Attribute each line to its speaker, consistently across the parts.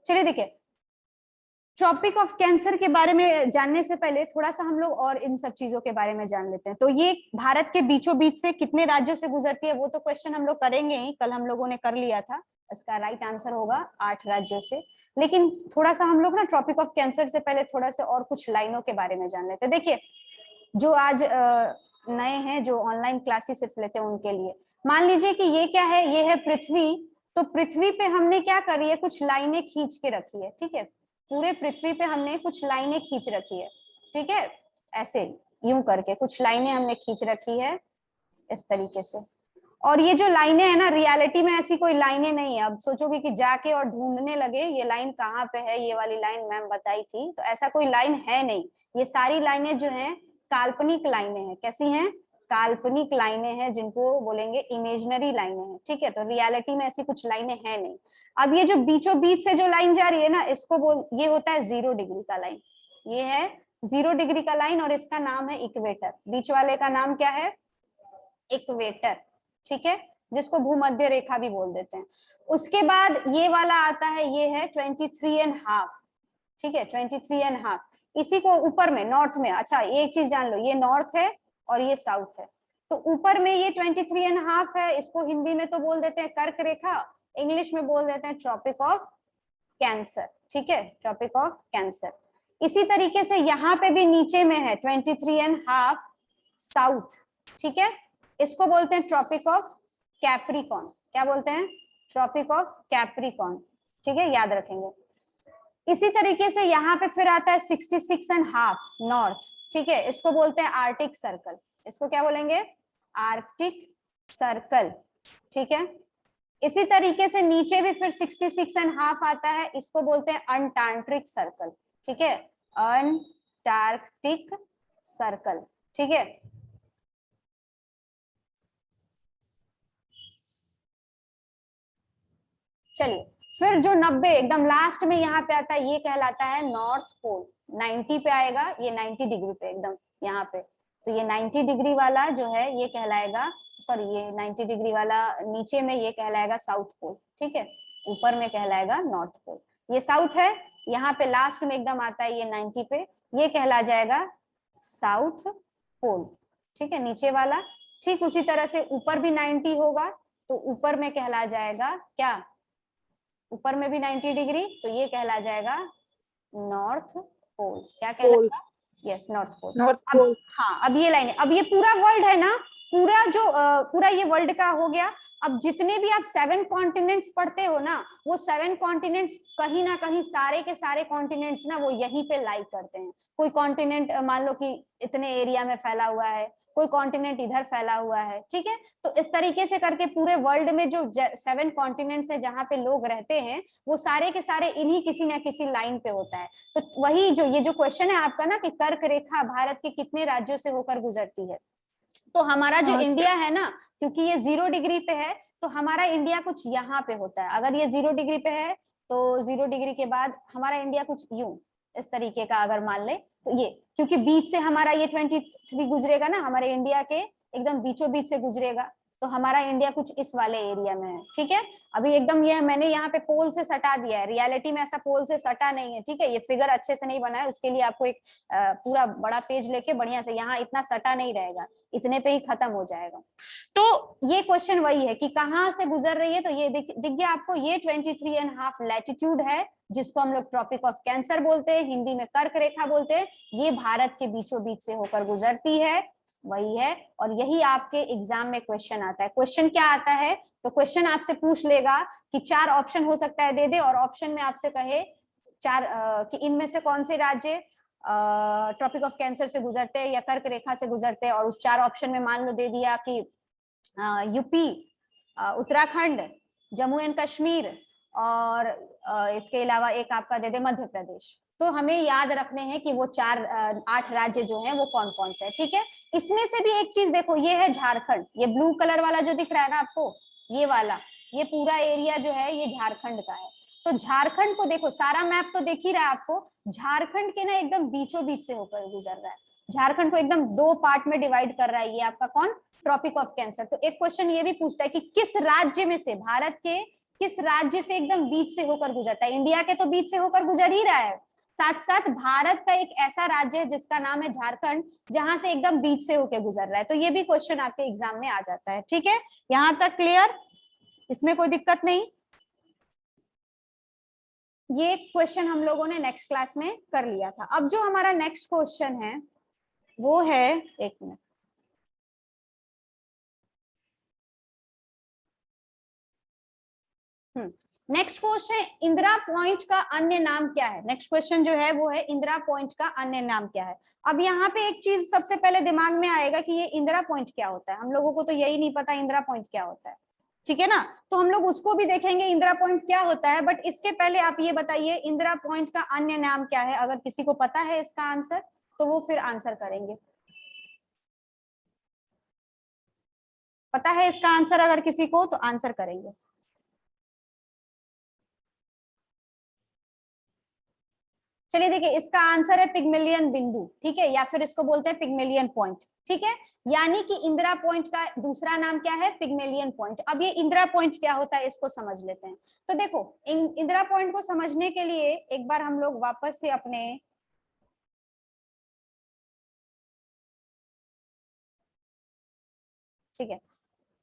Speaker 1: चलिए देखिए, tropic of cancer के बारे में जानने से पहले थोड़ा सा हम लोग और इन सब चीजों के बारे में जान लेते हैं। तो ये भारत के बीचों बीच से कितने राज्यों से गुजरती है वो तो क्वेश्चन हम लोग करेंगे ही, कल हम लोगों ने कर लिया था। इसका राइट आंसर होगा 8 राज्यों से। लेकिन थोड़ा सा हम लोग ना ट्रॉपिक ऑफ कैंसर से पहले थोड़ा सा और कुछ लाइनों के बारे में जान लेते हैं। देखिए, जो आज नए हैं, जो ऑनलाइन क्लासेस सिर्फ लेते हैं उनके लिए, मान लीजिए कि ये क्या है, ये है पृथ्वी। तो पृथ्वी पे हमने क्या करी है, कुछ लाइनें खींच के रखी है, ठीक है। पूरे पृथ्वी पे हमने कुछ लाइनें खींच रखी है, ठीक है, ऐसे यूं करके कुछ लाइनें हमने खींच रखी है इस तरीके से। और ये जो लाइनें है ना, रियलिटी में ऐसी कोई लाइनें नहीं है। अब सोचोगे कि जाके और ढूंढने लगे ये लाइन कहाँ पे है, ये वाली लाइन मैम बताई थी, तो ऐसा कोई लाइन है नहीं। ये सारी लाइनें जो हैं काल्पनिक लाइनें हैं। कैसी हैं? काल्पनिक लाइनें हैं, जिनको बोलेंगे इमेजिनरी लाइनें हैं, ठीक है। तो रियलिटी में ऐसी कुछ लाइनें हैं नहीं। अब ये जो बीचों बीच से जो लाइन जा रही है ना, इसको ये होता है 0 डिग्री का लाइन। ये है 0 डिग्री का लाइन और इसका नाम है इक्वेटर। बीच वाले का नाम क्या है? इक्वेटर, ठीक है, जिसको भूमध्य रेखा भी बोल देते हैं। उसके बाद ये वाला आता है, ये है 23.5, ठीक है, 23.5। इसी को ऊपर में नॉर्थ में, अच्छा एक चीज जान लो, ये नॉर्थ है और ये साउथ है। तो ऊपर में ये 23.5 है, इसको हिंदी में तो बोल देते हैं कर्क रेखा, इंग्लिश में बोल देते हैं ट्रॉपिक ऑफ कैंसर, ठीक है, ट्रॉपिक ऑफ कैंसर। इसी तरीके से यहाँ पे भी नीचे में है 23.5 साउथ, ठीक है, इसको बोलते हैं ट्रॉपिक ऑफ कैप्रिकॉर्न। क्या बोलते हैं? ट्रॉपिक ऑफ कैप्रिकॉर्न, ठीक है, याद रखेंगे। इसी तरीके से यहाँ पे फिर आता है 66.5 नॉर्थ, ठीक है, इसको बोलते हैं आर्टिक सर्कल। इसको क्या बोलेंगे? आर्कटिक सर्कल, ठीक है। इसी तरीके से नीचे भी फिर 66.5 आता है, इसको बोलते हैं अंटार्कटिक सर्कल, ठीक है, अंटार्कटिक सर्कल, ठीक है। चलिए, फिर जो 90 एकदम लास्ट में यहाँ पे आता है, ये कहलाता है नॉर्थ पोल। 90 पे आएगा, ये 90 डिग्री पे एकदम यहाँ पे। तो ये 90 डिग्री वाला जो है ये कहलाएगा, सॉरी ये 90 डिग्री वाला नीचे में ये कहलाएगा साउथ पोल, ठीक है, ऊपर में कहलाएगा नॉर्थ पोल। ये साउथ है, यहाँ पे लास्ट में एकदम आता है ये 90 पे, ये कहला जाएगा साउथ पोल, ठीक है, नीचे वाला। ठीक उसी तरह से ऊपर भी 90 होगा, तो ऊपर में कहला जाएगा क्या? ऊपर में भी 90 डिग्री, तो ये कहला जाएगा नॉर्थ पोल। क्या कहलाएगा? Yes, north pole.
Speaker 2: North pole.
Speaker 1: हाँ, अब ये लाइन, अब ये पूरा वर्ल्ड है ना, पूरा जो पूरा ये वर्ल्ड का हो गया। अब जितने भी आप 7 कॉन्टिनेंट्स पढ़ते हो ना, वो 7 कॉन्टिनेंट्स कहीं ना कहीं सारे के सारे कॉन्टिनेंट्स ना वो यहीं पे लाई करते हैं। कोई कॉन्टिनेंट मान लो कि इतने एरिया में फैला हुआ है, कोई कॉन्टिनेंट इधर फैला हुआ है, ठीक है। तो इस तरीके से करके पूरे वर्ल्ड में जो 7 कॉन्टिनेंट्स है जहाँ पे लोग रहते हैं, वो सारे के सारे इन्हीं किसी ना किसी लाइन पे होता है। तो वही जो ये जो क्वेश्चन है आपका ना कि कर्क रेखा भारत के कितने राज्यों से होकर गुजरती है, तो हमारा जो इंडिया है ना, क्योंकि ये 0 डिग्री पे है, तो हमारा इंडिया कुछ यहाँ पे होता है। अगर ये 0 डिग्री पे है, तो 0 डिग्री के बाद हमारा इंडिया कुछ यूं इस तरीके का अगर मान ले, तो ये क्योंकि बीच से हमारा ये 23 गुजरेगा ना, हमारे इंडिया के एकदम बीचों बीच से गुजरेगा, तो हमारा इंडिया कुछ इस वाले एरिया में है, ठीक है। अभी एकदम ये मैंने यहाँ पे पोल से सटा दिया है, रियलिटी में ऐसा पोल से सटा नहीं है, ठीक है। ये फिगर अच्छे से नहीं बना है, उसके लिए आपको एक पूरा बड़ा पेज लेके बढ़िया से, यहाँ इतना सटा नहीं रहेगा, इतने पे ही खत्म हो जाएगा। तो ये क्वेश्चन वही है कि कहाँ से गुजर रही है, तो ये दिख गया आपको, ये 23.5 लैटिट्यूड है, जिसको हम लोग ट्रॉपिक ऑफ कैंसर बोलते हैं, हिंदी में कर्क रेखा बोलते हैं। ये भारत के बीचों बीच से होकर गुजरती है, वही है। और यही आपके एग्जाम में क्वेश्चन आता है। क्वेश्चन क्या आता है? तो क्वेश्चन आपसे पूछ लेगा कि 4 ऑप्शन हो सकता है दे दे, और ऑप्शन में आपसे कहे 4 कि इनमें से कौन से राज्य ट्रॉपिक ऑफ कैंसर से गुजरते हैं या कर्क रेखा से गुजरते हैं। और उस 4 ऑप्शन में मान लो दे दिया कि यूपी, उत्तराखंड, जम्मू एंड कश्मीर, और इसके अलावा एक आपका दे दे मध्य प्रदेश। तो हमें याद रखने हैं कि वो 8 राज्य जो हैं वो कौन कौन से हैं, ठीक है। इसमें से भी एक चीज देखो, ये है झारखंड, ये ब्लू कलर वाला जो दिख रहा है ना आपको, ये वाला, ये पूरा एरिया जो है ये झारखंड का है। तो झारखंड को देखो, सारा मैप तो देख ही रहा है आपको, झारखंड के ना एकदम बीचों बीच से होकर गुजर रहा है। झारखंड को एकदम 2 पार्ट में डिवाइड कर रहा है ये आपका कौन? Tropic of cancer. तो एक क्वेश्चन ये भी पूछता है कि किस राज्य में से, भारत के किस राज्य से एकदम बीच से होकर गुजरता है? इंडिया के तो बीच से होकर गुजर ही रहा है, साथ साथ भारत का एक ऐसा राज्य है जिसका नाम है झारखंड, जहां से एकदम बीच से होकर गुजर रहा है। तो ये भी क्वेश्चन आपके एग्जाम में आ जाता है। ठीक है, यहां तक क्लियर, इसमें कोई दिक्कत नहीं। ये क्वेश्चन हम लोगों ने नेक्स्ट क्लास में कर लिया था। अब जो हमारा नेक्स्ट क्वेश्चन है वो है, एक मिनट, नेक्स्ट क्वेश्चन है इंदिरा पॉइंट का अन्य नाम क्या है। नेक्स्ट क्वेश्चन जो है वो है इंदिरा पॉइंट का अन्य नाम क्या है। अब यहाँ पे एक चीज सबसे पहले दिमाग में आएगा कि ये इंदिरा पॉइंट क्या होता है। हम लोगों को तो यही नहीं पता इंदिरा पॉइंट क्या होता है, ठीक है ना। तो हम लोग उसको भी देखेंगे इंदिरा पॉइंट क्या होता है, बट इसके पहले आप ये बताइए इंदिरा पॉइंट का अन्य नाम क्या है। अगर किसी को पता है इसका आंसर तो वो फिर आंसर करेंगे। पता है इसका आंसर अगर किसी को, तो आंसर करेंगे। चलिए देखिए, इसका आंसर है पिग्मेलियन बिंदु, ठीक है, या फिर इसको बोलते हैं पिग्मेलियन पॉइंट। ठीक है, यानी कि इंदिरा पॉइंट का दूसरा नाम क्या है? Pygmalion point. अब ये इंदिरा पॉइंट क्या होता है इसको समझ लेते हैं। तो देखो, इंदिरा पॉइंट को समझने के लिए एक बार हम लोग वापस से अपने ठीक है,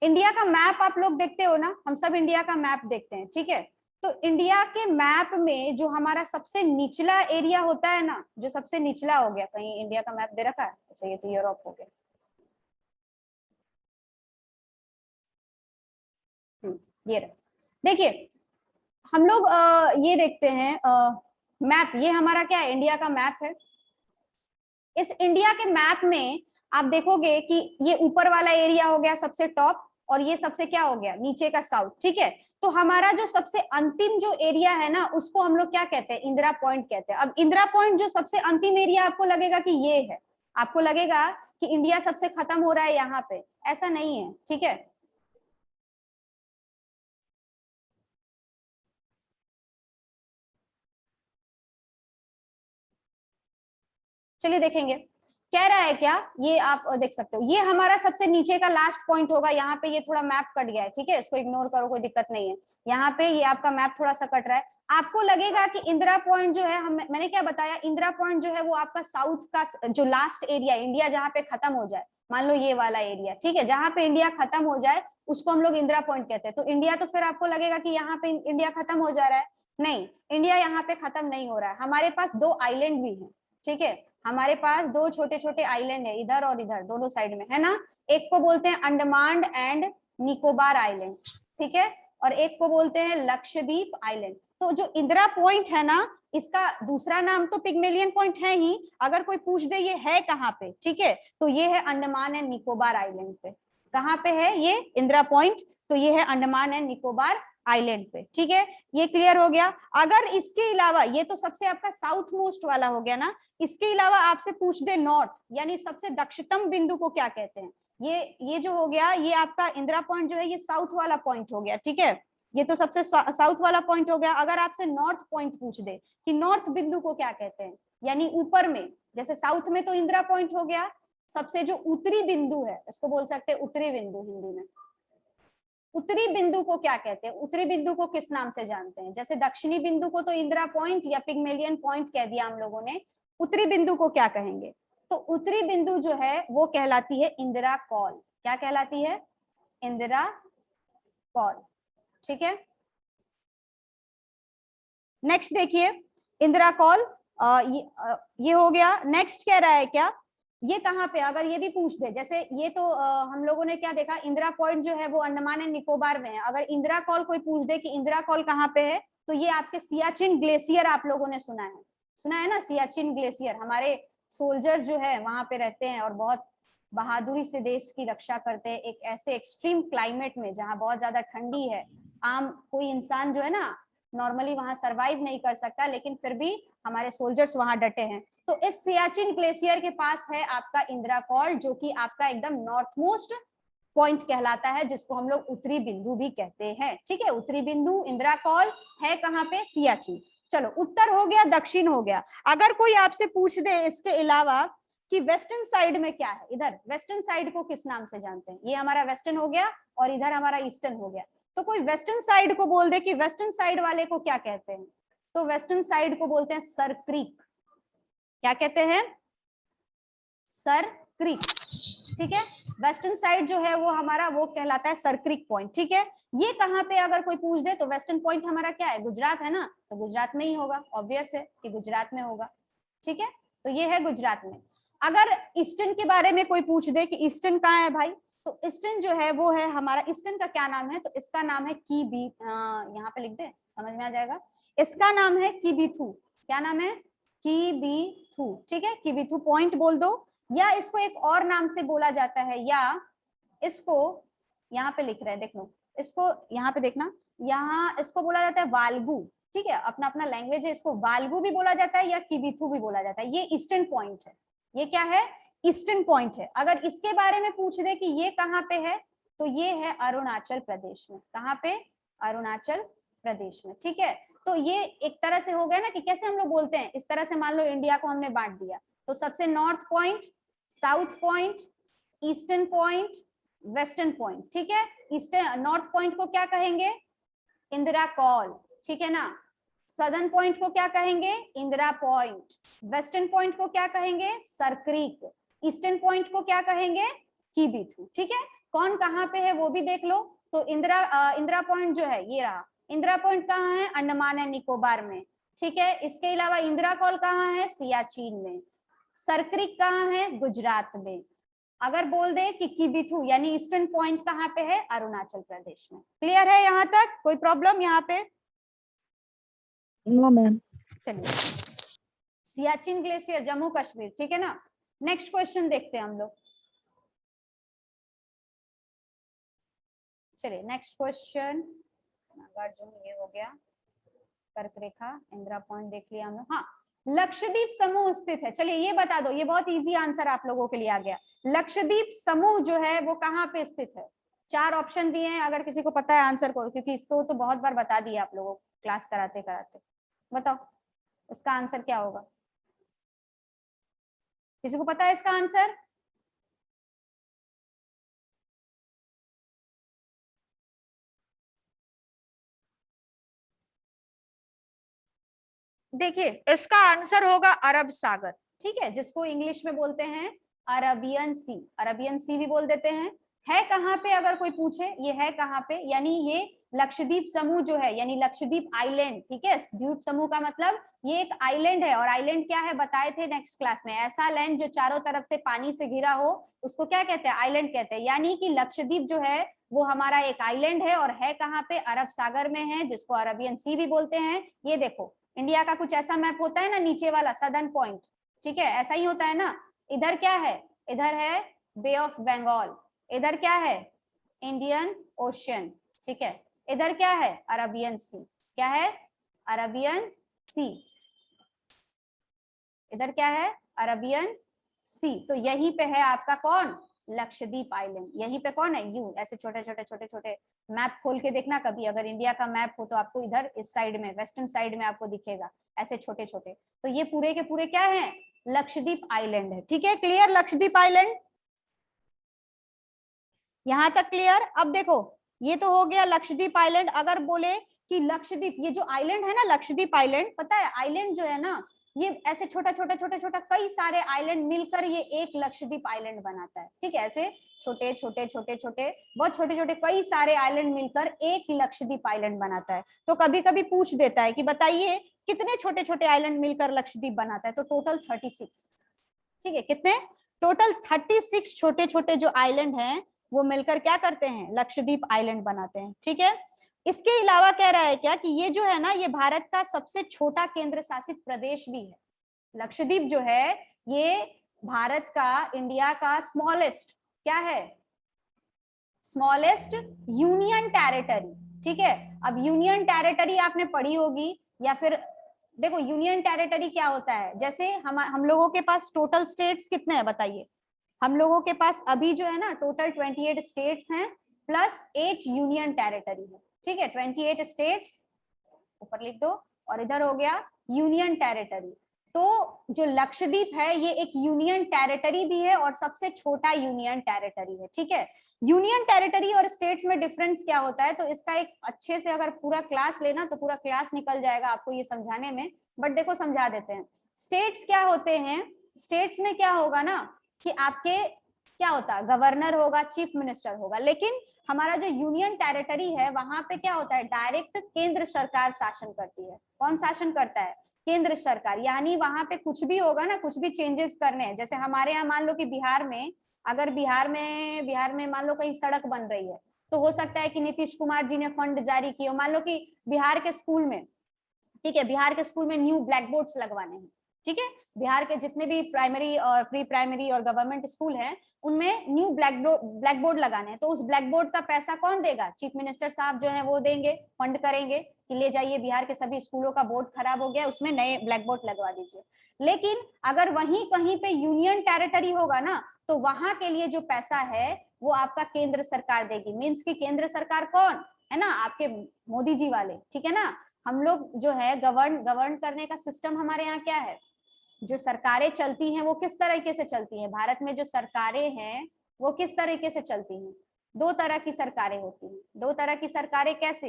Speaker 1: इंडिया का मैप आप लोग देखते हो ना, हम सब इंडिया का मैप देखते हैं, ठीक है। तो इंडिया के मैप में जो हमारा सबसे निचला एरिया होता है ना, जो सबसे निचला हो गया, कहीं इंडिया का मैप दे रखा है? अच्छा, ये तो यूरोप हो गया। ये रहा, देखिए हम लोग ये देखते हैं मैप, ये हमारा क्या है? इंडिया का मैप है। इस इंडिया के मैप में आप देखोगे कि ये ऊपर वाला एरिया हो गया सबसे टॉप, और ये सबसे क्या हो गया? नीचे का साउथ, ठीक है। तो हमारा जो सबसे अंतिम जो एरिया है ना, उसको हम लोग क्या कहते हैं? इंदिरा पॉइंट कहते हैं। अब इंदिरा पॉइंट जो सबसे अंतिम एरिया, आपको लगेगा कि ये है, आपको लगेगा कि इंडिया सबसे खत्म हो रहा है यहाँ पे, ऐसा नहीं है, ठीक है। चलिए देखेंगे, कह रहा है क्या, ये आप देख सकते हो, ये हमारा सबसे नीचे का लास्ट पॉइंट होगा। यहाँ पे ये थोड़ा मैप कट गया है, ठीक है, इसको इग्नोर करो, कोई दिक्कत नहीं है। यहाँ पे ये आपका मैप थोड़ा सा कट रहा है। आपको लगेगा कि इंदिरा पॉइंट जो है, मैंने क्या बताया, इंदिरा पॉइंट जो है वो आपका साउथ का जो लास्ट एरिया, इंडिया जहाँ पे खत्म हो जाए, मान लो ये वाला एरिया, ठीक है, जहां पे इंडिया खत्म हो जाए उसको हम लोग इंदिरा पॉइंट कहते हैं। तो इंडिया, तो फिर आपको लगेगा कि यहाँ पे इंडिया खत्म हो जा रहा है। नहीं, इंडिया यहाँ पे खत्म नहीं हो रहा है, हमारे पास दो आइलैंड भी है, ठीक है। हमारे पास दो छोटे छोटे आइलैंड है, इधर और इधर, दोनों साइड में, है ना। एक को बोलते हैं अंडमान एंड निकोबार आइलैंड, ठीक है, और एक को बोलते हैं लक्षद्वीप आइलैंड। तो जो इंदिरा पॉइंट है ना, इसका दूसरा नाम तो पिग्मेलियन पॉइंट है ही। अगर कोई पूछ दे ये है कहाँ पे, ठीक है, तो ये है अंडमान एंड निकोबार आइलैंड पे। कहाँ पे है ये इंदिरा पॉइंट? तो ये है अंडमान एंड निकोबार आइलैंड पे, ठीक है। ये क्लियर हो गया। अगर इसके अलावा, ये तो सबसे आपका साउथ मोस्ट वाला हो गया ना, इसके अलावा आपसे पूछ दे नॉर्थ, यानी सबसे दक्षिणतम बिंदु को क्या कहते हैं? ये जो हो गया, ये आपका इंदिरा पॉइंट जो है, ये साउथ वाला पॉइंट हो गया, ठीक है। ये तो सबसे साउथ वाला पॉइंट हो गया। अगर आपसे नॉर्थ पॉइंट पूछ दे कि नॉर्थ बिंदु को क्या कहते हैं, यानी ऊपर में, जैसे साउथ में तो इंदिरा पॉइंट हो गया, सबसे जो उत्तरी बिंदु है, इसको बोल सकते हैं उत्तरी बिंदु हिंदी में। उत्तरी बिंदु को क्या कहते हैं? उत्तरी बिंदु को किस नाम से जानते हैं? जैसे दक्षिणी बिंदु को तो इंदिरा पॉइंट या पिग्मेलियन पॉइंट कह दिया हम लोगों ने, उत्तरी बिंदु को क्या कहेंगे? तो उत्तरी बिंदु जो है वो कहलाती है इंदिरा कॉल। क्या कहलाती है? इंदिरा कॉल, ठीक है। नेक्स्ट देखिए, इंदिरा कॉल, ये हो गया। नेक्स्ट कह रहा है क्या, ये कहाँ पे, अगर ये भी पूछ दे, जैसे ये तो हम लोगों ने क्या देखा, इंदिरा पॉइंट जो है वो अंडमान एंड निकोबार में है। अगर इंदिरा कॉल कोई पूछ दे कि इंदिरा कॉल कहाँ पे है, तो ये आपके सियाचिन ग्लेशियर, आप लोगों ने सुना है ना, सियाचिन ग्लेशियर। हमारे सोल्जर्स जो है वहां पे रहते हैं और बहुत बहादुरी से देश की रक्षा करते हैं, एक ऐसे एक्सट्रीम क्लाइमेट में जहाँ बहुत ज्यादा ठंडी है। आम कोई इंसान जो है ना, नॉर्मली वहां सरवाइव नहीं कर सकता, लेकिन फिर भी हमारे सोल्जर्स वहां डटे हैं। तो इस सियाचिन ग्लेशियर के पास है आपका इंदिरा कॉल, जो कि आपका एकदम नॉर्थ मोस्ट पॉइंट कहलाता है, जिसको हम लोग उत्तरी बिंदु भी कहते हैं, ठीक है। उत्तरी बिंदु इंदिरा कॉल है कहाँ पे? सियाचिन। चलो, उत्तर हो गया, दक्षिण हो गया। अगर कोई आपसे पूछ दे इसके अलावा कि वेस्टर्न साइड में क्या है, इधर वेस्टर्न साइड को किस नाम से जानते हैं? ये हमारा वेस्टर्न हो गया और इधर हमारा ईस्टर्न हो गया। तो कोई वेस्टर्न साइड को बोल दे कि वेस्टर्न साइड वाले को क्या कहते हैं, तो वेस्टर्न साइड को बोलते हैं सर क्रीक। क्या कहते हैं? Sir creek. ठीक है, वेस्टर्न साइड जो है वो हमारा वो कहलाता है सर क्रीक पॉइंट। ठीक है, ये कहाँ पे अगर कोई पूछ दे तो वेस्टर्न पॉइंट हमारा क्या है? गुजरात है ना, तो गुजरात में ही होगा, ऑब्वियस है कि गुजरात में होगा। ठीक है, तो ये है गुजरात में। अगर ईस्टर्न के बारे में कोई पूछ दे कि ईस्टर्न कहाँ है भाई, तो ईस्टर्न जो है वो है हमारा, ईस्टर्न का क्या नाम है? तो इसका नाम है कीबी, यहाँ पे लिख दे, समझ में आ जाएगा। इसका नाम है कीबीथू। क्या नाम है? कीबीथू। ठीक है, कीबीथू पॉइंट बोल दो, या इसको एक और नाम से बोला जाता है, या इसको यहाँ पे लिख रहे हैं, देख लो इसको, यहाँ पे देखना, यहाँ इसको बोला जाता है वाल्गू। ठीक है, अपना अपना लैंग्वेज है, इसको वाल्गू भी बोला जाता है या कीबीथू भी बोला जाता है। ये ईस्टर्न पॉइंट है। ये क्या है? ईस्टर्न पॉइंट है। अगर इसके बारे में पूछ दे कि ये कहाँ पे है, तो ये है अरुणाचल प्रदेश में। कहाँ पे? अरुणाचल प्रदेश में। ठीक है, तो ये एक तरह से हो गया ना कि कैसे हम लोग बोलते हैं, इस तरह से मान लो इंडिया को हमने बांट दिया, तो सबसे north point, south point, eastern point, western point. ठीक है, ईस्टर्न नॉर्थ पॉइंट को क्या कहेंगे? इंदिरा कॉल। ठीक है ना, सदर्न पॉइंट को क्या कहेंगे? इंदिरा पॉइंट। वेस्टर्न पॉइंट को क्या कहेंगे? Sir creek. ईस्टर्न पॉइंट को क्या कहेंगे? कीबीथू। ठीक है, कौन कहाँ पे है वो भी देख लो। तो इंदिरा पॉइंट जो है ये रहा। इंदिरा पॉइंट कहाँ है? अंडमान एंड निकोबार में। ठीक है, इसके अलावा इंदिरा कॉल कहाँ है? सियाचिन में। सर क्रीक कहाँ है? गुजरात में। अगर बोल दे कि कीबीथू यानी ईस्टर्न पॉइंट कहाँ पे है? अरुणाचल प्रदेश में। क्लियर है यहाँ तक? कोई प्रॉब्लम यहाँ पे?
Speaker 2: No ma'am.
Speaker 1: चलिए, सियाचिन ग्लेशियर जम्मू कश्मीर। ठीक है ना, नेक्स्ट क्वेश्चन देखते हैं हम लोग। चलिए नेक्स्ट क्वेश्चन, नागार्जुन ये हो गया, कर्क रेखा, इंदिरा पॉइंट देख लिया हम लोग। हाँ, लक्षद्वीप समूह स्थित है। चलिए ये बता दो, ये बहुत इजी आंसर आप लोगों के लिए आ गया। लक्षद्वीप समूह जो है वो कहाँ पे स्थित है? 4 ऑप्शन दिए हैं, अगर किसी को पता है आंसर को, क्योंकि इसको तो बहुत बार बता दिया आप लोगों को क्लास कराते कराते। बताओ इसका आंसर क्या होगा? किसी को पता है इसका आंसर? देखिए इसका आंसर होगा अरब सागर। ठीक है, जिसको इंग्लिश में बोलते हैं अरबियन सी, अरबियन सी भी बोल देते हैं। है कहाँ पे अगर कोई पूछे ये है कहाँ पे, यानी ये लक्षद्वीप समूह जो है, यानी लक्षद्वीप आइलैंड। ठीक है, द्वीप समूह का मतलब ये एक आइलैंड है, और आइलैंड क्या है बताए थे नेक्स्ट क्लास में, ऐसा लैंड जो चारों तरफ से पानी से घिरा हो उसको क्या कहते हैं? आइलैंड कहते हैं। यानी कि लक्षद्वीप जो है वो हमारा एक आइलैंड है, और है कहाँ पे? अरब सागर में है, जिसको अरबियन सी भी बोलते हैं। ये देखो इंडिया का कुछ ऐसा मैप होता है ना, नीचे वाला सदर्न पॉइंट। ठीक है, ऐसा ही होता है ना। इधर क्या है? इधर है बे ऑफ बंगाल। इधर क्या है? Indian ocean. ठीक है, इधर क्या है? अरबियन सी। क्या है? अरबियन सी। इधर क्या है? अरबियन सी। तो यहीं पे है आपका कौन? लक्षद्वीप आइलैंड। यहीं पे कौन है? यू। ऐसे छोटे छोटे छोटे छोटे मैप खोल के देखना कभी, अगर इंडिया का मैप हो तो आपको इधर इस साइड में, वेस्टर्न साइड में आपको दिखेगा ऐसे छोटे छोटे। तो ये पूरे के पूरे क्या है? लक्षद्वीप आइलैंड है। ठीक है, क्लियर? लक्षद्वीप आइलैंड यहां तक क्लियर? अब देखो ये तो हो गया लक्षद्वीप आइलैंड। अगर बोले कि लक्षद्वीप, ये जो आइलैंड है ना लक्षद्वीप आइलैंड, पता है आइलैंड जो है ना ये ऐसे छोटा छोटा छोटा छोटा कई सारे आइलैंड मिलकर ये एक लक्षद्वीप आइलैंड बनाता है। ठीक है, ऐसे छोटे छोटे छोटे छोटे बहुत छोटे छोटे कई सारे आइलैंड मिलकर एक लक्षद्वीप आइलैंड बनाता है। तो कभी कभी पूछ देता है कि बताइए कितने छोटे छोटे आइलैंड मिलकर लक्षद्वीप बनाता है, तो टोटल 36। ठीक है, कितने? टोटल 36 छोटे छोटे जो आइलैंड हैं वो मिलकर क्या करते हैं? लक्षद्वीप आइलैंड बनाते हैं। ठीक है, इसके अलावा कह रहा है क्या कि ये जो है ना ये भारत का सबसे छोटा केंद्र शासित प्रदेश भी है। लक्षद्वीप जो है ये भारत का, इंडिया का स्मॉलेस्ट क्या है? Smallest union territory. ठीक है, अब यूनियन टेरिटरी आपने पढ़ी होगी, या फिर देखो यूनियन टेरिटरी क्या होता है, जैसे हम लोगों के पास टोटल स्टेट्स कितने हैं बताइए? हम लोगों के पास अभी जो है ना टोटल 28 स्टेट्स हैं प्लस 8 यूनियन टेरिटरी है। ठीक है, 28 स्टेट्स ऊपर लिख दो, और इधर हो गया यूनियन टेरिटरी। तो जो लक्षद्वीप है ये एक यूनियन टेरिटरी भी है और सबसे छोटा यूनियन टेरिटरी है, ठीक है। यूनियन टेरिटरी और स्टेट्स में डिफरेंस क्या होता है, तो इसका एक अच्छे से अगर पूरा क्लास लेना तो पूरा क्लास निकल जाएगा आपको ये समझाने में, बट देखो समझा देते हैं। स्टेट्स क्या होते हैं, स्टेट्स में क्या होगा ना कि आपके क्या होता है, गवर्नर होगा, चीफ मिनिस्टर होगा, लेकिन हमारा जो यूनियन टेरिटरी है वहां पे क्या होता है, डायरेक्ट केंद्र सरकार शासन करती है। कौन शासन करता है, केंद्र सरकार। यानी वहां पे कुछ भी होगा ना, कुछ भी चेंजेस करने हैं, जैसे हमारे यहाँ मान लो कि बिहार में, अगर बिहार में मान लो कहीं सड़क बन रही है, तो हो सकता है कि नीतीश कुमार जी ने फंड जारी किए, मान लो कि बिहार के स्कूल में, ठीक है, बिहार के स्कूल में न्यू ब्लैक बोर्ड्स लगवाने हैं, ठीक है, बिहार के जितने भी प्राइमरी और प्री प्राइमरी और गवर्नमेंट स्कूल हैं उनमें न्यू ब्लैक बोर्ड लगाने हैं, तो उस ब्लैक बोर्ड का पैसा कौन देगा, चीफ मिनिस्टर साहब जो है वो देंगे, फंड करेंगे कि ले जाइए बिहार के सभी स्कूलों का बोर्ड खराब हो गया, उसमें नए ब्लैक बोर्ड लगवा दीजिए। लेकिन अगर वहीं कहीं पे यूनियन टेरिटरी होगा ना, तो वहां के लिए जो पैसा है वो आपका केंद्र सरकार देगी। मीन्स की केंद्र सरकार कौन है ना, आपके मोदी जी वाले, ठीक है ना। हम लोग जो है गवर्न करने का सिस्टम हमारे यहाँ क्या है, जो सरकारें चलती हैं वो किस तरीके से चलती हैं, भारत में जो सरकारें हैं वो किस तरीके से चलती हैं, दो तरह की सरकारें होती हैं। दो तरह की सरकारें कैसे,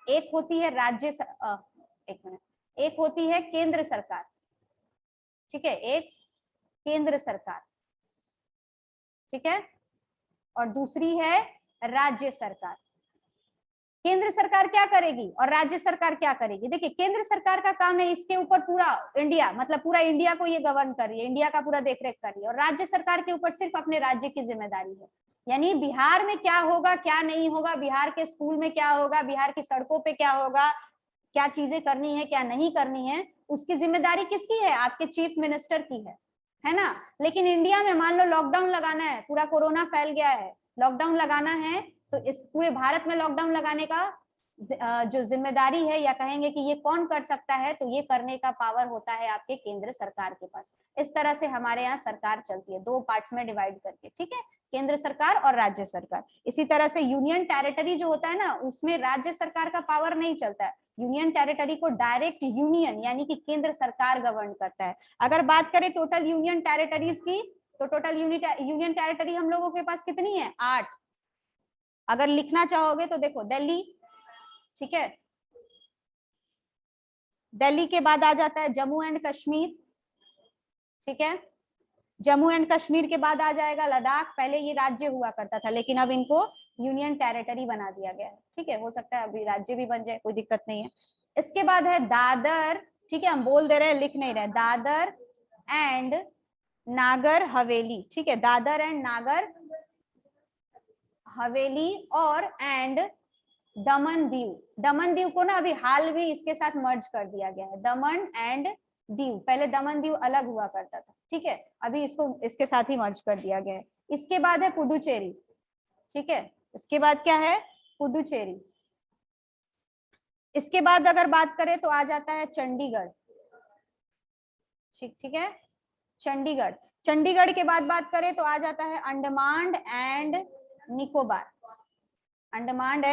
Speaker 1: एक होती है एक मिनट, एक होती है केंद्र सरकार, ठीक है, एक केंद्र सरकार, ठीक है, और दूसरी है राज्य सरकार। केंद्र सरकार क्या करेगी और राज्य सरकार क्या करेगी, देखिए केंद्र सरकार का काम है इसके ऊपर पूरा इंडिया, मतलब पूरा इंडिया को ये गवर्न कर रही है, इंडिया का पूरा देखरेख कर रही है, और राज्य सरकार के ऊपर सिर्फ अपने राज्य की जिम्मेदारी है। यानी बिहार में क्या होगा क्या नहीं होगा, बिहार के स्कूल में क्या होगा, बिहार की सड़कों पे क्या होगा, क्या चीजें करनी है क्या नहीं करनी है, उसकी जिम्मेदारी किसकी है, आपके चीफ मिनिस्टर की है ना। लेकिन इंडिया में मान लो लॉकडाउन लगाना है, पूरा कोरोना फैल गया है, लॉकडाउन लगाना है, तो इस पूरे भारत में लॉकडाउन लगाने का जो जिम्मेदारी है, या कहेंगे कि ये कौन कर सकता है, तो ये करने का पावर होता है आपके केंद्र सरकार के पास। इस तरह से हमारे यहाँ सरकार चलती है, दो पार्ट्स में डिवाइड करके, ठीक है, केंद्र सरकार और राज्य सरकार। इसी तरह से यूनियन टेरिटरी जो होता है ना, उसमें राज्य सरकार का पावर नहीं चलता है, यूनियन टेरिटरी को डायरेक्ट यूनियन यानी कि केंद्र सरकार गवर्न करता है। अगर बात करें टोटल यूनियन टेरिटरीज की, तो टोटल यूनियन टेरिटरी हम लोगों के पास कितनी है, 8। अगर लिखना चाहोगे तो देखो दिल्ली, ठीक है, दिल्ली के बाद आ जाता है जम्मू एंड कश्मीर, ठीक है, जम्मू एंड कश्मीर के बाद आ जाएगा लद्दाख, पहले ये राज्य हुआ करता था लेकिन अब इनको यूनियन टेरिटरी बना दिया गया है, ठीक है, हो सकता है अभी राज्य भी बन जाए, कोई दिक्कत नहीं है। इसके बाद है दादर, ठीक है, हम बोल दे रहे हैं लिख नहीं रहे, दादर एंड नागर हवेली, ठीक है, दादर एंड नागर हवेली और एंड दमन दीव। दमन दीव को ना अभी हाल में इसके साथ मर्ज कर दिया गया है, दमन एंड दीव, पहले दमन दीव अलग हुआ करता था, ठीक है, अभी इसको इसके साथ ही मर्ज कर दिया गया है। इसके बाद है पुडुचेरी, ठीक है, इसके बाद क्या है, पुडुचेरी। इसके बाद अगर बात करें तो आ जाता है चंडीगढ़, ठीक है, चंडीगढ़। चंडीगढ़ के बाद बात करें तो आ जाता है अंडमान एंड निकोबार, अंडमान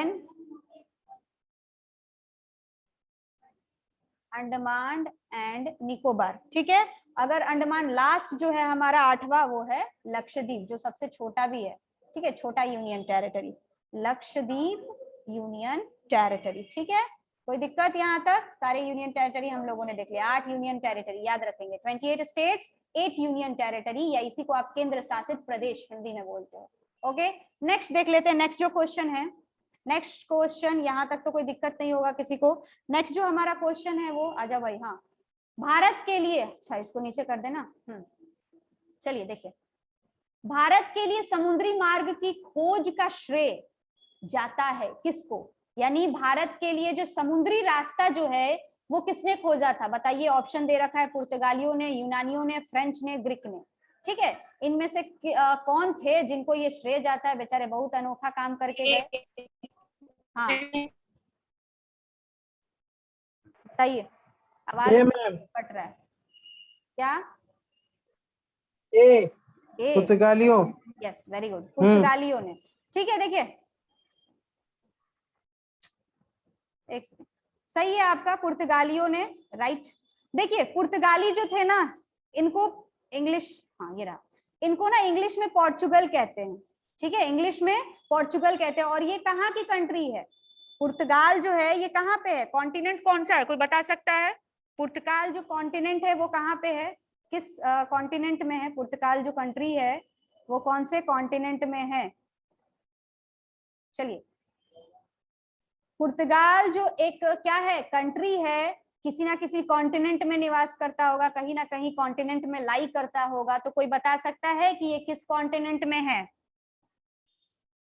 Speaker 1: एंड निकोबार, ठीक है। अगर अंडमान लास्ट जो है हमारा 8वां वो है लक्षद्वीप, जो सबसे छोटा भी है, ठीक है, छोटा union territory, Lakshadweep union territory, ठीक है। कोई दिक्कत यहाँ तक, सारे यूनियन टेरिटरी हम लोगों ने देख लिया, 8 यूनियन टेरिटरी याद रखेंगे, 28 स्टेट्स 8 यूनियन टेरिटरी, या इसी को आप केंद्र शासित प्रदेश हिंदी में बोलते हो। ओके, नेक्स्ट देख लेते हैं, नेक्स्ट जो क्वेश्चन है, नेक्स्ट क्वेश्चन, यहाँ तक तो कोई दिक्कत नहीं होगा किसी को। नेक्स्ट जो हमारा क्वेश्चन है वो आजा भाई, हाँ, भारत के लिए, अच्छा इसको नीचे कर देना, चलिए देखिए, भारत के लिए समुद्री मार्ग की खोज का श्रेय जाता है किसको, यानी भारत के लिए जो समुद्री रास्ता जो है वो किसने खोजा था, बताइए, ऑप्शन दे रखा है, पुर्तगालियों ने, यूनानियों ने, फ्रेंच ने, ग्रीक ने, ठीक है, इनमें से कौन थे जिनको ये श्रेय जाता है, बेचारे बहुत अनोखा काम करके गए, हाँ बताइए, आवाज कट रहा है क्या,
Speaker 2: ए पुर्तगालियों,
Speaker 1: यस वेरी गुड, पुर्तगालियों ने, ठीक है, देखिए एक सही है आपका, पुर्तगालियों ने, राइट। देखिए पुर्तगाली जो थे ना, इनको इंग्लिश, हाँ ये रहा, इनको ना इंग्लिश में पोर्चुगल कहते हैं, ठीक है, इंग्लिश में पोर्चुगल कहते हैं। और ये कहाँ की कंट्री है? पुर्तगाल जो है ये कहाँ पे है? कॉन्टिनेंट कौन सा है, कोई बता सकता है? पुर्तगाल जो कॉन्टिनेंट है वो कहाँ पे है, किस कॉन्टिनेंट में है? पुर्तगाल जो कंट्री है वो कौन से कॉन्टिनेंट में है? चलिए, पुर्तगाल जो एक क्या है, कंट्री है, किसी ना किसी कॉन्टिनेंट में निवास करता होगा, कहीं ना कहीं कॉन्टिनेंट में लाई करता होगा। तो कोई बता सकता है कि ये किस कॉन्टिनेंट में है?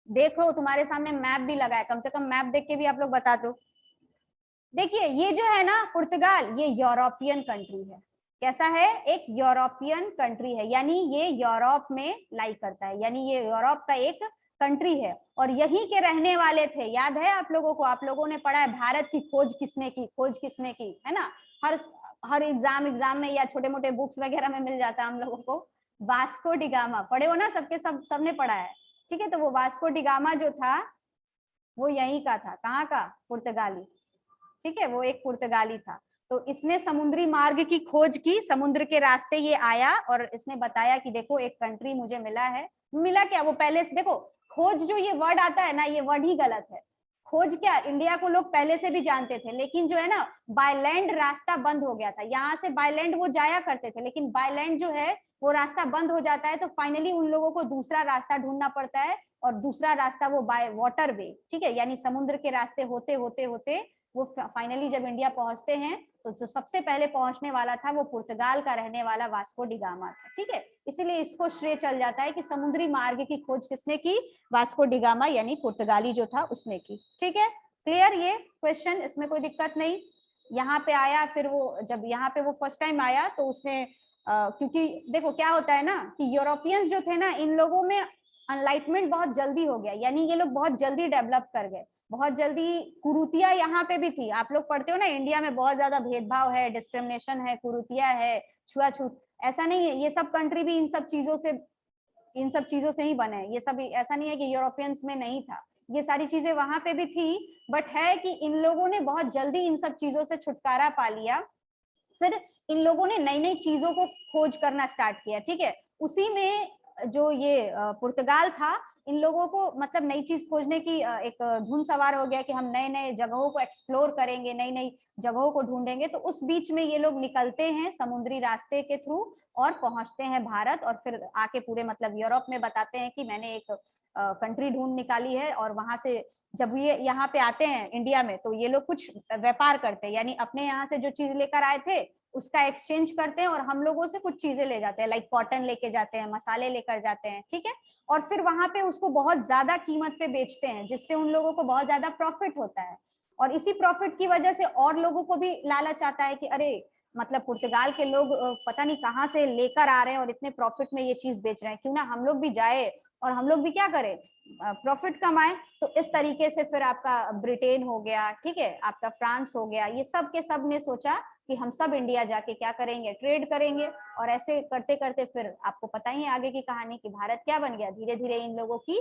Speaker 1: देखो तुम्हारे सामने मैप भी लगा है, कम से कम मैप देख के भी आप लोग बता दो। देखिए ये जो है ना पुर्तगाल, ये यूरोपियन कंट्री है। कैसा है? एक यूरोपियन कंट्री है, यानी ये यूरोप में लाई करता है, यानी ये यूरोप का एक कंट्री है और यहीं के रहने वाले थे। याद है आप लोगों को? आप लोगों ने पढ़ा है भारत की खोज किसने की, खोज किसने की, है ना? हर एग्जाम में या छोटे मोटे बुक्स वगैरह में मिल जाता है हम लोगों को। वास्को डिगामा पढ़े हो ना, सबने पढ़ा है, ठीक है। तो वो वास्को डिगामा जो था वो यहीं का था। कहाँ का? पुर्तगाली, ठीक है, वो एक पुर्तगाली था। तो इसने समुद्री मार्ग की खोज की, समुद्र के रास्ते ये आया और इसने बताया कि देखो एक कंट्री मुझे मिला है। मिला क्या? वो पहले से, देखो खोज जो ये वर्ड आता है ना, ये वर्ड ही गलत है। खोज क्या, इंडिया को लोग पहले से भी जानते थे, लेकिन जो है ना बाय लैंड रास्ता बंद हो गया था। यहाँ से बाय लैंड वो जाया करते थे, लेकिन बाय लैंड जो है वो रास्ता बंद हो जाता है, तो फाइनली उन लोगों को दूसरा रास्ता ढूंढना पड़ता है। और दूसरा रास्ता वो बाय वाटर वे, ठीक है, यानी समुद्र के रास्ते होते होते होते वो फाइनली जब इंडिया पहुंचते हैं तो जो सबसे पहले पहुंचने वाला था वो पुर्तगाल का रहने वाला वास्को डिगामा था, ठीक है। इसीलिए इसको श्रेय चल जाता है कि समुद्री मार्ग की खोज किसने की? वास्को डिगामा, यानी पुर्तगाली जो था उसने की, ठीक है। क्लियर ये क्वेश्चन? इसमें कोई दिक्कत नहीं। यहाँ पे आया, फिर वो जब यहाँ पे वो फर्स्ट टाइम आया तो उसने क्योंकि देखो क्या होता है ना कि यूरोपियंस जो थे ना, इन लोगों में एनलाइटमेंट बहुत जल्दी हो गया, यानी ये लोग बहुत जल्दी डेवलप कर गए, बहुत जल्दी। कुरीतियां यहाँ पे भी थी, आप लोग पढ़ते हो ना इंडिया में बहुत ज्यादा भेदभाव है, डिस्क्रिमिनेशन है, कुरीतियां है, छुआछूत। ऐसा नहीं है, ये सब कंट्री भी इन सब चीजों से ही बने हैं। ये सब ऐसा नहीं है कि यूरोपियंस में नहीं था, ये सारी चीजें वहां पे भी थी, बट है कि इन लोगों ने बहुत जल्दी इन सब चीजों से छुटकारा पा लिया। फिर इन लोगों ने नई नई चीजों को खोज करना स्टार्ट किया, ठीक है। उसी में जो ये पुर्तगाल था, इन लोगों को मतलब नई चीज खोजने की एक धुन सवार हो गया कि हम नए नए जगहों को एक्सप्लोर करेंगे, नई नई जगहों को ढूंढेंगे। तो उस बीच में ये लोग निकलते हैं समुद्री रास्ते के थ्रू और पहुंचते हैं भारत, और फिर आके पूरे मतलब यूरोप में बताते हैं कि मैंने एक कंट्री ढूंढ निकाली है। और वहां से जब ये यहाँ पे आते हैं इंडिया में, तो ये लोग कुछ व्यापार करते हैं, यानी अपने यहाँ से जो चीज लेकर आए थे उसका एक्सचेंज करते हैं और हम लोगों से कुछ चीजें ले जाते हैं, लाइक कॉटन लेके जाते हैं, मसाले लेकर जाते हैं, ठीक है। और फिर वहां पे उसको बहुत ज्यादा कीमत पे बेचते हैं, जिससे उन लोगों को बहुत ज्यादा प्रॉफिट होता है। और इसी प्रॉफिट की वजह से और लोगों को भी लालच आता है कि अरे मतलब पुर्तगाल के लोग पता नहीं कहाँ से लेकर आ रहे हैं और इतने प्रॉफिट में ये चीज बेच रहे हैं, क्यों ना हम लोग भी जाए और हम लोग भी क्या करें, प्रॉफिट कमाए। तो इस तरीके से फिर आपका ब्रिटेन हो गया, ठीक है, आपका फ्रांस हो गया, ये सब के सब ने सोचा कि हम सब इंडिया जाके क्या करेंगे, ट्रेड करेंगे। और ऐसे करते करते फिर आपको पता ही है आगे की कहानी कि भारत क्या बन गया, धीरे धीरे इन लोगों की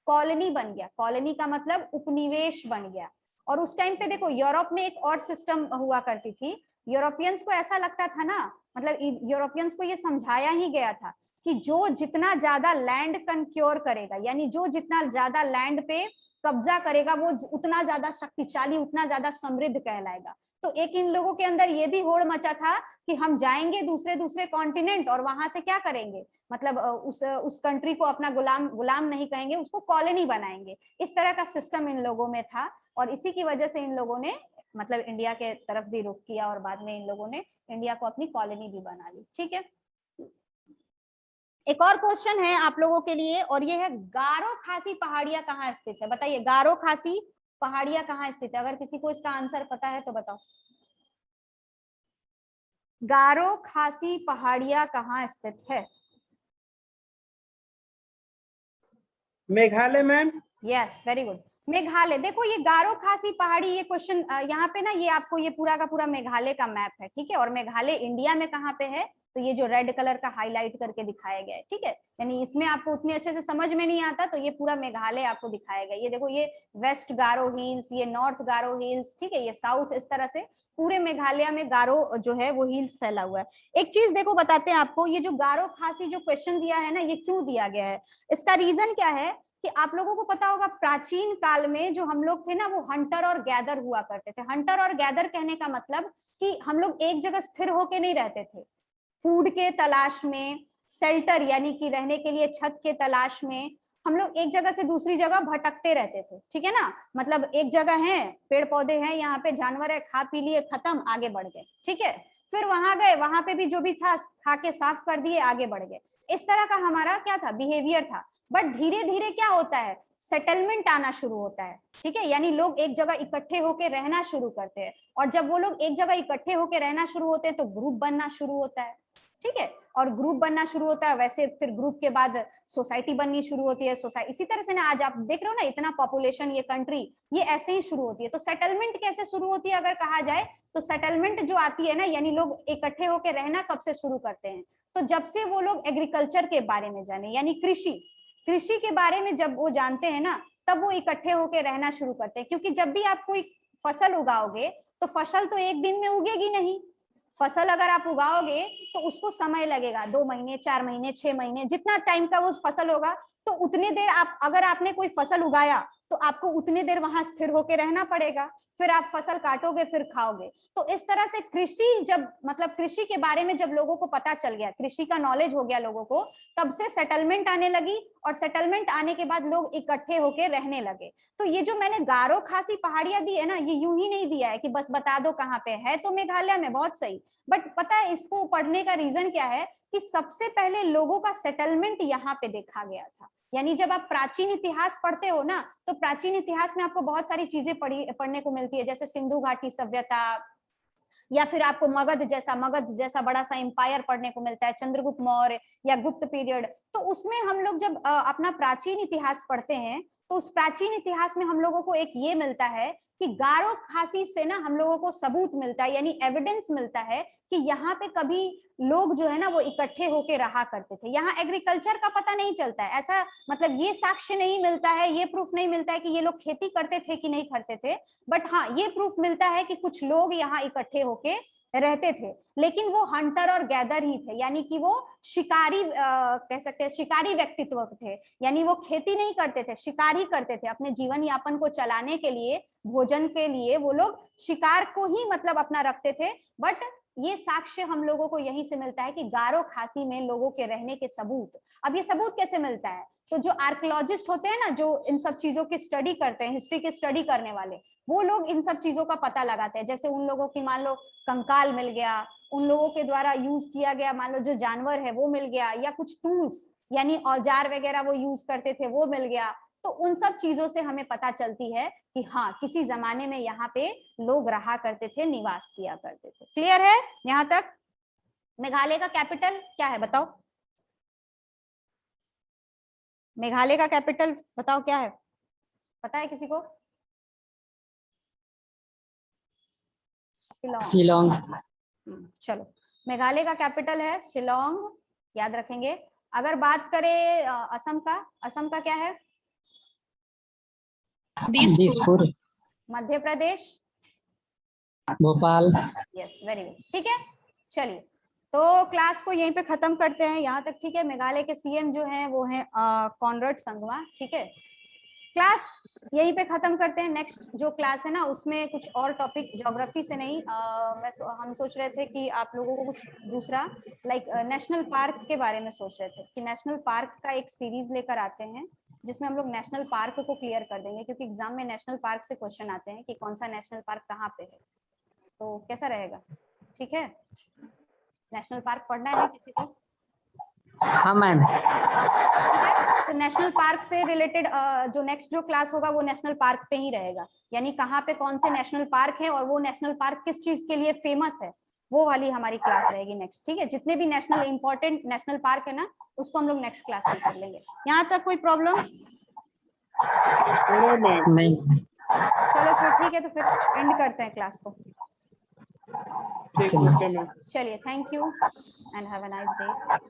Speaker 1: कॉलोनी बन गया। कॉलोनी का मतलब उपनिवेश बन गया। और उस टाइम पे देखो यूरोप में एक और सिस्टम हुआ करती थी। यूरोपियंस को ऐसा लगता था ना, मतलब यूरोपियंस को ये समझाया ही गया था कि जो जितना ज्यादा लैंड कंक्योर करेगा, यानी जो जितना ज्यादा लैंड पे कब्जा करेगा, वो उतना ज्यादा शक्तिशाली, उतना ज्यादा समृद्ध कहलाएगा। तो एक इन लोगों के अंदर ये भी होड़ मचा था कि हम जाएंगे दूसरे दूसरे कॉन्टिनेंट और वहां से क्या करेंगे, मतलब उस कंट्री को अपना गुलाम नहीं कहेंगे, उसको कॉलोनी बनाएंगे। इस तरह का सिस्टम इन लोगों में था और इसी की वजह से इन लोगों ने मतलब इंडिया के तरफ भी रुख किया और बाद में इन लोगों ने इंडिया को अपनी कॉलोनी भी बना ली, ठीक है। एक और क्वेश्चन है आप लोगों के लिए और ये है गारो खासी पहाड़ियां कहाँ स्थित है? बताइए गारो खासी पहाड़ियां कहाँ स्थित है? अगर किसी को इसका आंसर पता है तो बताओ। गारो खासी पहाड़ियां कहाँ स्थित है?
Speaker 2: Meghalaya ma'am.
Speaker 1: Yes, very good, Meghalaya. देखो ये गारो खासी पहाड़ी, ये क्वेश्चन यहाँ पे ना, ये आपको ये पूरा का पूरा मेघालय का मैप है, ठीक है। और मेघालय इंडिया में कहाँ पे है? तो ये जो रेड कलर का हाईलाइट करके दिखाया गया है, ठीक है, यानी इसमें आपको उतने अच्छे से समझ में नहीं आता, तो ये पूरा मेघालय आपको दिखाया गया। ये देखो, ये वेस्ट गारो हिल्स, ये नॉर्थ गारो हिल्स, ठीक है, ये साउथ, इस तरह से पूरे मेघालय में गारो जो है वो हिल्स फैला हुआ है। एक चीज देखो बताते हैं आपको, ये जो गारो खासी जो क्वेश्चन दिया है ना, ये क्यों दिया गया है, इसका रीजन क्या है कि आप लोगों को पता होगा प्राचीन काल में जो हम लोग थे ना, वो हंटर और गैदर हुआ करते थे। हंटर और गैदर कहने का मतलब कि हम लोग एक जगह स्थिर होके नहीं रहते थे, फूड के तलाश में, शेल्टर यानी कि रहने के लिए छत के तलाश में हम लोग एक जगह से दूसरी जगह भटकते रहते थे, ठीक है ना, मतलब एक जगह है, पेड़ पौधे हैं, यहाँ पे जानवर है, खा पी लिए, खत्म, आगे बढ़ गए, ठीक है, फिर वहां गए, वहां पे भी जो भी था खा के साफ कर दिए, आगे बढ़ गए। इस तरह का हमारा क्या था, बिहेवियर था। बट धीरे धीरे क्या होता है, सेटलमेंट आना शुरू होता है, ठीक है, यानी लोग एक जगह इकट्ठे होकर रहना शुरू करते हैं, और जब वो लोग एक जगह इकट्ठे होकर रहना शुरू होते हैं तो ग्रुप बनना शुरू होता है, ठीक है, और ग्रुप बनना शुरू होता है, वैसे फिर ग्रुप के बाद सोसाइटी बननी शुरू होती है, सोसाइटी, इसी तरह से ना आज आप देख रहे हो ना, इतना पॉपुलेशन, ये कंट्री, ये ऐसे ही शुरू होती है। तो सेटलमेंट कैसे शुरू होती है अगर कहा जाए, तो सेटलमेंट जो आती है ना, यानी लोग इकट्ठे होकर रहना कब से शुरू करते हैं, तो जब से वो लोग एग्रीकल्चर के बारे में जाने, यानी कृषि के बारे में जब वो जानते हैं ना, तब वो इकट्ठे होकर रहना शुरू करते हैं। क्योंकि जब भी आप कोई फसल उगाओगे तो फसल तो एक दिन में उगेगी नहीं, फसल अगर आप उगाओगे तो उसको समय लगेगा, 2 महीने, 4 महीने, 6 महीने, जितना टाइम का वो फसल होगा, तो उतने देर आप, अगर आपने कोई फसल उगाया तो आपको उतने देर वहां स्थिर होकर रहना पड़ेगा, फिर आप फसल काटोगे, फिर खाओगे। तो इस तरह से कृषि जब, मतलब कृषि के बारे में जब लोगों को पता चल गया, कृषि का नॉलेज हो गया लोगों को, तब से सेटलमेंट आने लगी, और सेटलमेंट आने के बाद लोग इकट्ठे होकर रहने लगे। तो ये जो मैंने गारो खासी पहाड़ियां दी है ना, ये यूं ही नहीं दिया है कि बस बता दो कहाँ पे है, तो मेघालय में, बहुत सही, बट पता है इसको पढ़ने का रीजन क्या है कि सबसे पहले लोगों का सेटलमेंट यहाँ पे देखा गया था। यानी जब आप प्राचीन इतिहास पढ़ते हो ना, तो प्राचीन इतिहास में आपको बहुत सारी चीजें पढ़ने को मिलती है, जैसे सिंधु घाटी सभ्यता, या फिर आपको मगध जैसा बड़ा सा एम्पायर पढ़ने को मिलता है, चंद्रगुप्त मौर्य या गुप्त पीरियड। तो उसमें हम लोग जब अपना प्राचीन इतिहास पढ़ते हैं, तो उस प्राचीन इतिहास में हम लोगों को एक ये मिलता है कि गारो खासी से ना हम लोगों को सबूत मिलता है, यानी एविडेंस मिलता है कि यहाँ पे कभी लोग जो है ना वो इकट्ठे होके रहा करते थे। यहाँ एग्रीकल्चर का पता नहीं चलता है, ऐसा मतलब ये साक्ष्य नहीं मिलता है, ये प्रूफ नहीं मिलता है कि ये लोग खेती करते थे कि नहीं करते थे, बट हाँ ये प्रूफ मिलता है कि कुछ लोग यहाँ इकट्ठे होके रहते थे, लेकिन वो हंटर और गैदर ही थे, यानी कि वो शिकारी कह सकते हैं, शिकारी व्यक्तित्व थे, यानी वो खेती नहीं करते थे, शिकार ही करते थे, अपने जीवन यापन को चलाने के लिए, भोजन के लिए वो लोग शिकार को ही मतलब अपना रखते थे। बट ये साक्ष्य हम लोगों को यहीं से मिलता है कि गारो खासी में लोगों के रहने के सबूत। अब ये सबूत कैसे मिलता है, तो जो आर्कियोलॉजिस्ट होते हैं ना, जो इन सब चीजों की स्टडी करते हैं, हिस्ट्री की स्टडी करने वाले, वो लोग इन सब चीजों का पता लगाते हैं। जैसे उन लोगों की मान लो कंकाल मिल गया, उन लोगों के द्वारा यूज किया गया मान लो जो जानवर है वो मिल गया, या कुछ टूल्स यानी औजार वगैरह वो यूज करते थे वो मिल गया, तो उन सब चीजों से हमें पता चलती है कि हाँ किसी जमाने में यहाँ पे लोग रहा करते थे, निवास किया करते थे। क्लियर है यहाँ तक? मेघालय का कैपिटल क्या है बताओ, मेघालय का कैपिटल बताओ क्या है, पता है किसी को?
Speaker 3: शिलोंग।
Speaker 1: चलो, मेघालय का कैपिटल है शिलोंग, याद रखेंगे। अगर बात करें असम का क्या है?
Speaker 3: Dispur.
Speaker 1: Madhya Pradesh?
Speaker 3: Bhopal.
Speaker 1: Yes, very good, ठीक है। चलिए, तो क्लास को यहीं पे खत्म करते हैं, यहाँ तक ठीक है। मेघालय के सीएम जो हैं वो हैं कॉनराड संगमा, ठीक है। क्लास यहीं पे खत्म करते हैं। नेक्स्ट जो क्लास है ना उसमें कुछ और टॉपिक, ज्योग्राफी से नहीं, हम सोच रहे थे कि आप लोगों को कुछ दूसरा लाइक नेशनल पार्क के बारे में सोच रहे थे कि नेशनल पार्क का एक सीरीज लेकर आते हैं जिसमें हम लोग नेशनल पार्क को क्लियर कर देंगे, क्योंकि एग्जाम में नेशनल पार्क से क्वेश्चन आते हैं कि कौन सा नेशनल पार्क कहाँ पे है। तो कैसा रहेगा, ठीक है? नेशनल पार्क पढ़ना है किसी को?
Speaker 3: हाँ मैम।
Speaker 1: तो नेशनल पार्क से रिलेटेड जो नेक्स्ट जो क्लास होगा वो नेशनल पार्क पे ही रहेगा, यानी कहाँ पे कौन से नेशनल पार्क है और वो नेशनल पार्क किस चीज के लिए फेमस है, वो वाली हमारी क्लास रहेगी नेक्स्ट, ठीक है? जितने भी नेशनल इंपॉर्टेंट नेशनल पार्क है ना उसको हम लोग नेक्स्ट क्लास में कर लेंगे। यहाँ तक कोई प्रॉब्लम?
Speaker 3: नहीं।
Speaker 1: चलो फिर ठीक है, तो फिर एंड करते हैं क्लास को।
Speaker 2: ठीक ओके मैम।
Speaker 1: चलिए, thank you and have a nice day.